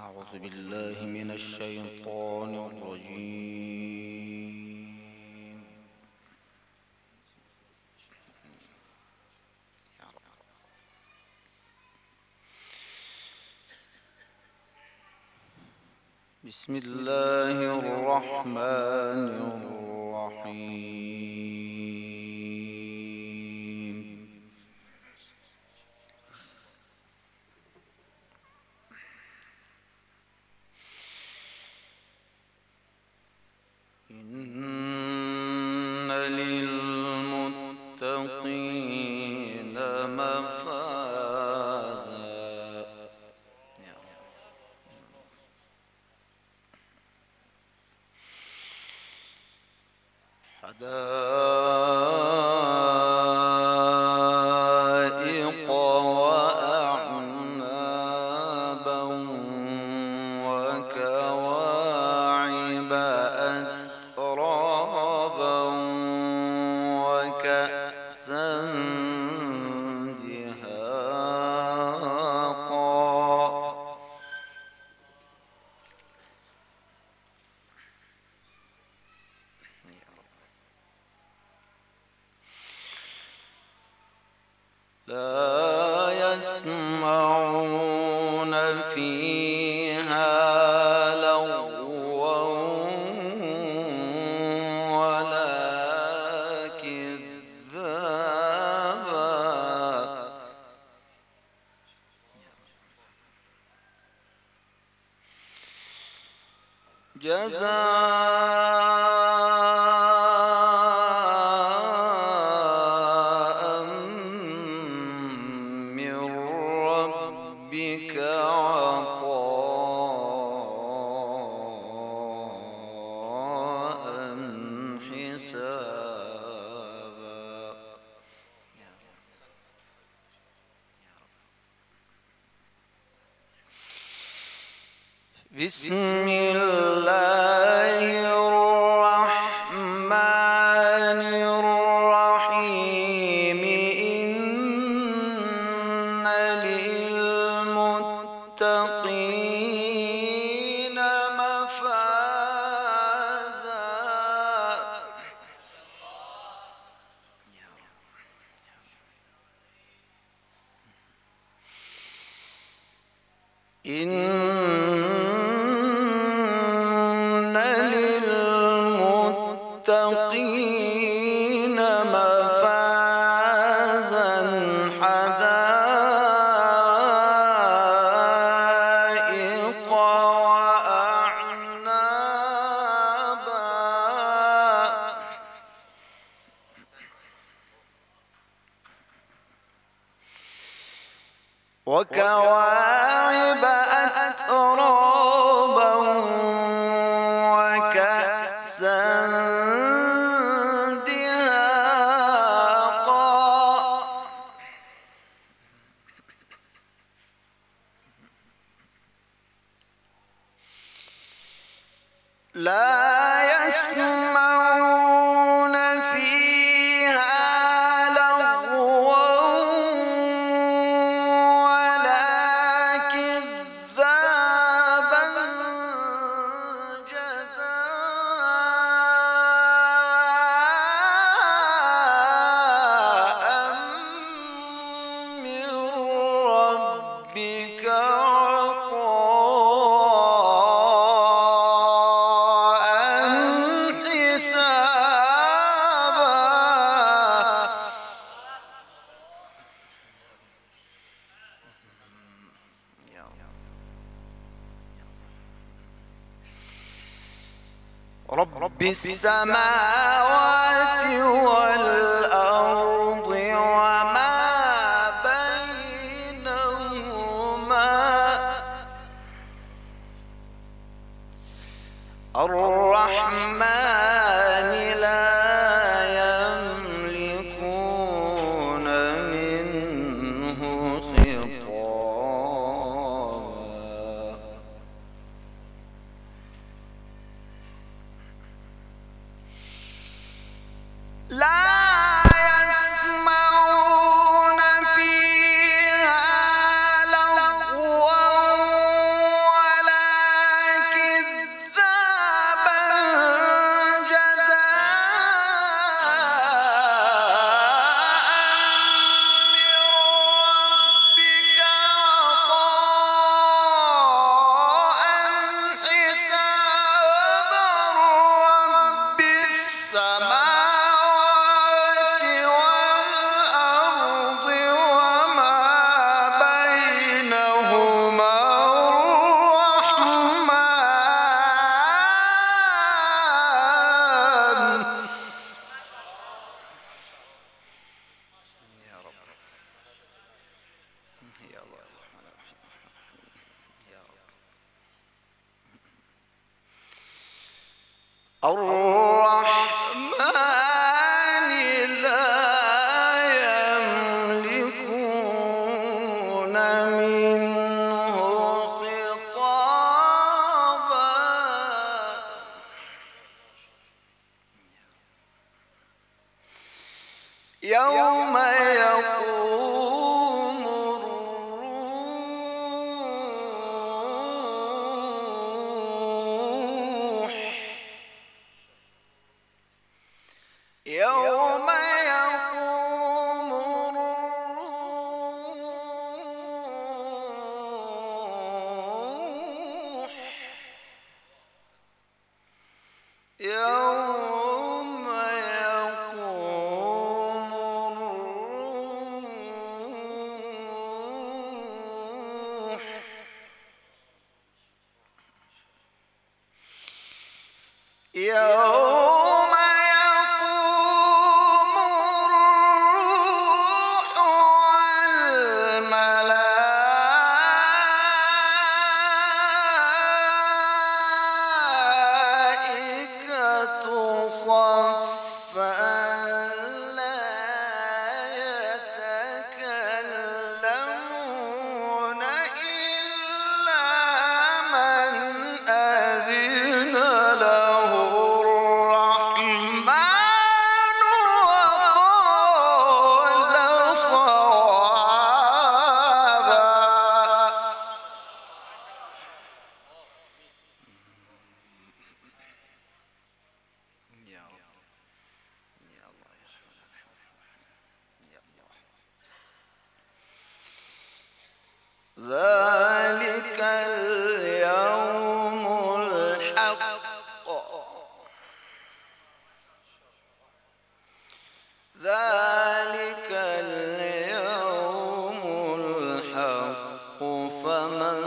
أعوذ بالله من الشيطان الرجيم. بسم الله الرحمن الرحيم. إن للمتقين مفازا حدائق وأعنابا وكواعب أترابا وكأسا دهاقا لا يسمعون فيها لغوا ولا كذابا جزاء من ربك عطاء حسابا. بسم الله الرحمن الرحيم. إن للمتقين مفازا إن للمتقين مفازا حدائق وأعنابا وكواعب أترابا وكأسا دهاقا لا يسمعون فيها لغوا ولا كذابا جزاء من ربك عطاء حسابا. رب السماوات والأرض وما بينهما الرحمن لا يملكون منه خطابا. لا يسمعون فيها لغوا ولا الرحمن لا يملكون منه خطابا يوم يقوم الروح يوم يقوم الروح يوم يقوم الروح يوم يقوم الروح والملائكة صفا لا يتكلمون إلا من أذن له الرحمن وقال صوابا. يا رب يا الله يا الله. ذلك اليوم الحق ذلك اليوم الحق فمن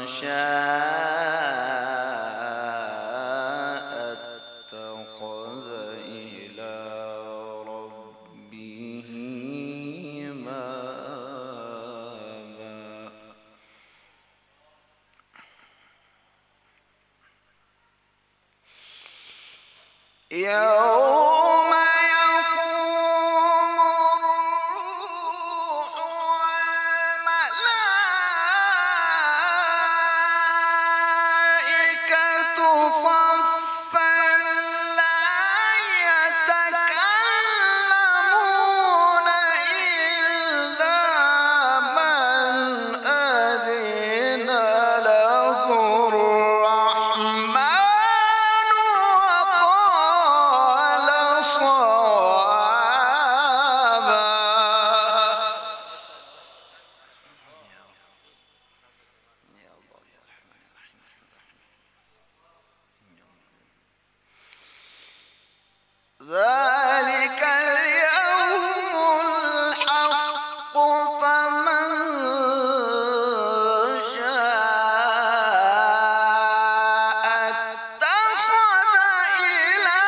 شاء اتخذ إلى ربه مآبا. يوم يقوم الروح والملائكة صفا لا يتكلمون إلا من أذن له الرحمن وقال صوابا. يا الله يا رحمن يا رحيم. ذلك اليوم الحق فمن شاء اتخذ إلى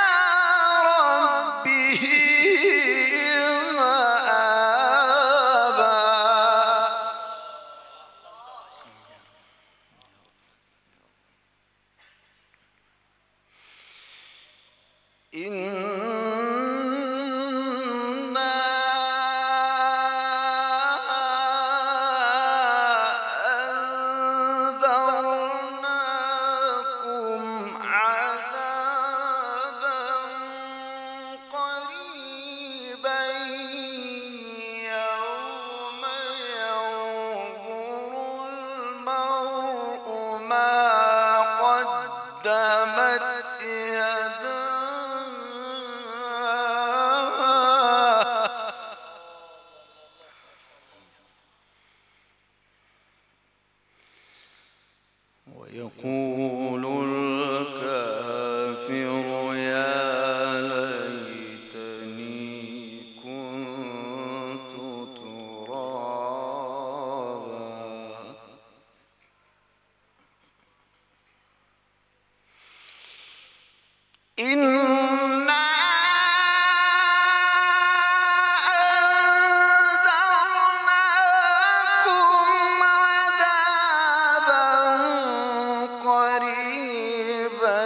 ربه مآبا. إنا أنذرناكم عذابا قريبا يوم ينظر المرء ما قدمت يداه ويقول الكافر يا ليتني كنت ترابا. إنا أنذرناكم عذابا قريبا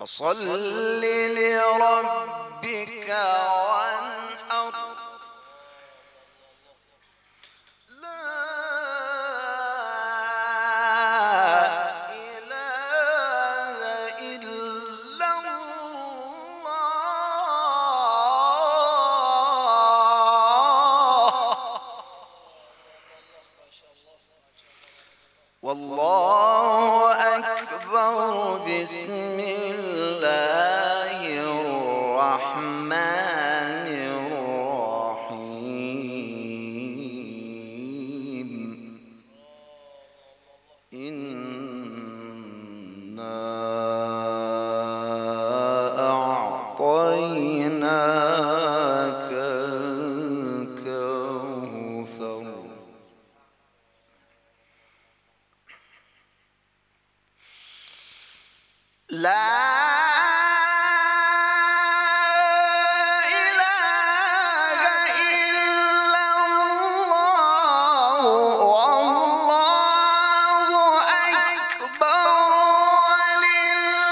فصل لربك وانحر لا إله إلا الله والله أكبر. بسم الله الرحمن الرحيم إنا أعطيناك الكوثر لا إله إلا الله والله أكبر ولله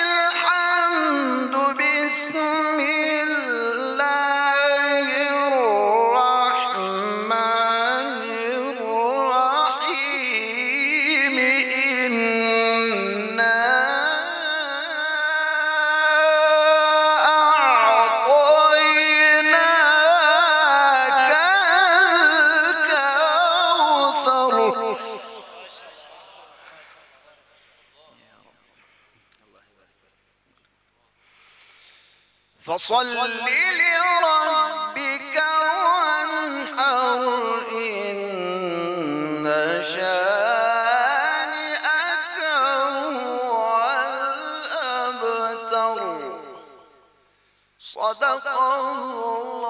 الحمد. بسم الله الرحمن الرحيم فصل لربك وانحر إن شانئك هو الأبتر. صدق الله.